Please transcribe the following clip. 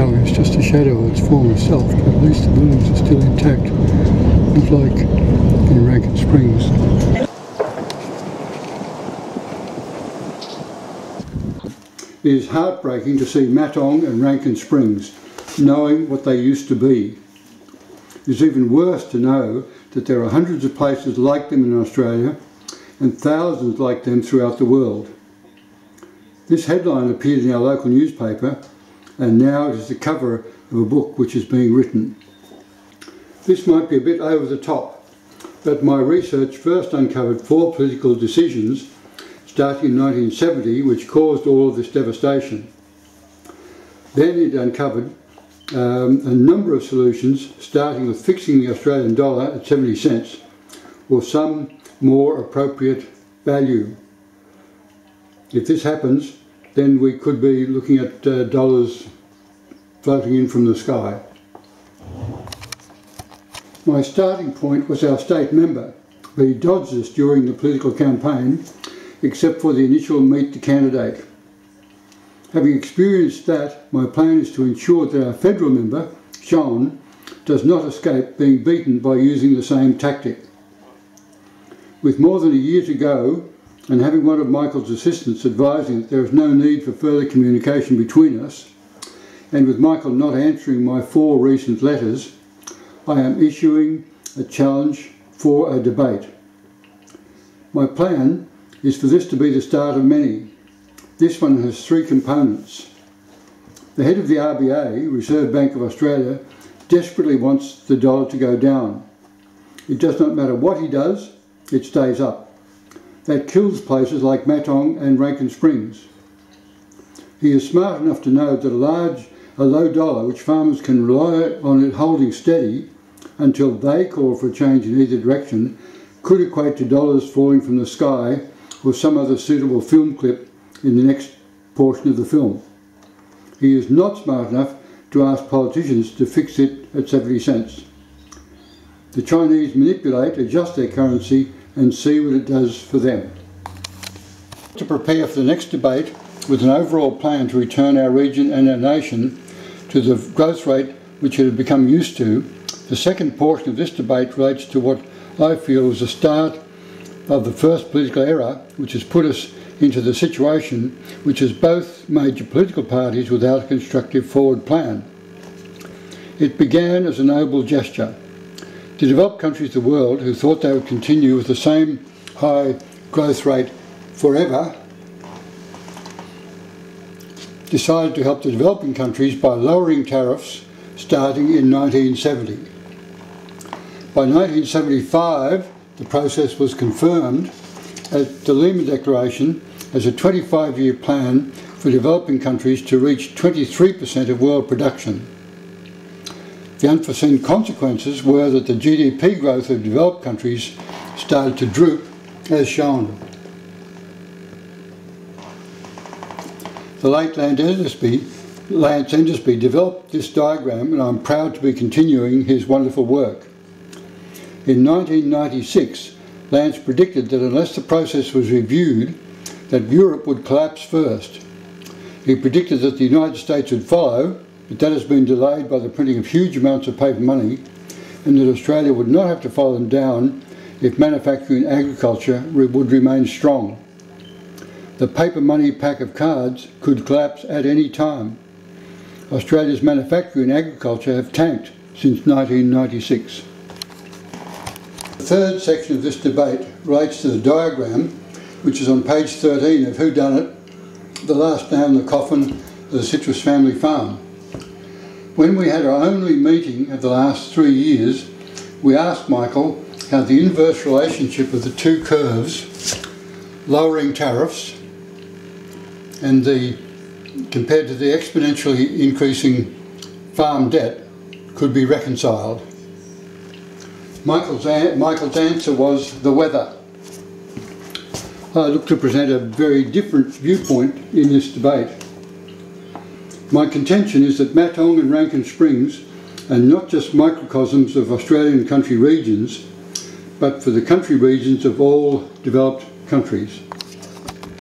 tower is just a shadow of its former self, but at least the buildings are still intact, not like in Rankine Springs. It is heartbreaking to see Matong and Rankine Springs knowing what they used to be. It's even worse to know that there are hundreds of places like them in Australia and thousands like them throughout the world. This headline appeared in our local newspaper, and now it is the cover of a book which is being written. This might be a bit over the top, but my research first uncovered 4 political decisions starting in 1970 which caused all of this devastation. Then it uncovered a number of solutions, starting with fixing the Australian dollar at 70 cents or some more appropriate value. If this happens, then we could be looking at dollars floating in from the sky. My starting point was our state member, but he dodged us during the political campaign, except for the initial meet the candidate. Having experienced that, my plan is to ensure that our federal member, Sean, does not escape being beaten by using the same tactic. With more than a year to go, and having one of Michael's assistants advising that there is no need for further communication between us, and with Michael not answering my 4 recent letters, I am issuing a challenge for a debate. My plan is for this to be the start of many. This one has 3 components. The head of the RBA, Reserve Bank of Australia, desperately wants the dollar to go down. It does not matter what he does, it stays up. That kills places like Matong and Rankine Springs. He is smart enough to know that a low dollar, which farmers can rely on it holding steady until they call for a change in either direction, could equate to dollars falling from the sky or some other suitable film clip in the next portion of the film. He is not smart enough to ask politicians to fix it at 70 cents. The Chinese manipulate, adjust their currency and see what it does for them. To prepare for the next debate with an overall plan to return our region and our nation to the growth rate which it had become used to, the second portion of this debate relates to what I feel is the start of the first political era which has put us into the situation which has both major political parties without a constructive forward plan. It began as a noble gesture. The developed countries of the world, who thought they would continue with the same high growth rate forever, decided to help the developing countries by lowering tariffs starting in 1970. By 1975, the process was confirmed at the Lima Declaration as a 25-year plan for developing countries to reach 23% of world production. The unforeseen consequences were that the GDP growth of developed countries started to droop, as shown. The late Lance Endersby developed this diagram, and I'm proud to be continuing his wonderful work. In 1996, Lance predicted that unless the process was reviewed, that Europe would collapse first. He predicted that the United States would follow, but that has been delayed by the printing of huge amounts of paper money, and that Australia would not have to follow them down if manufacturing and agriculture would remain strong. The paper money pack of cards could collapse at any time. Australia's manufacturing and agriculture have tanked since 1996. The third section of this debate relates to the diagram which is on page 13 of Who Done It, the last nail in the coffin of the Citrus family farm. When we had our only meeting of the last 3 years, we asked Michael how the inverse relationship of the 2 curves, lowering tariffs and compared to the exponentially increasing farm debt, could be reconciled. Michael's answer was the weather. I look to present a very different viewpoint in this debate. My contention is that Matong and Rankine Springs are not just microcosms of Australian country regions, but for the country regions of all developed countries.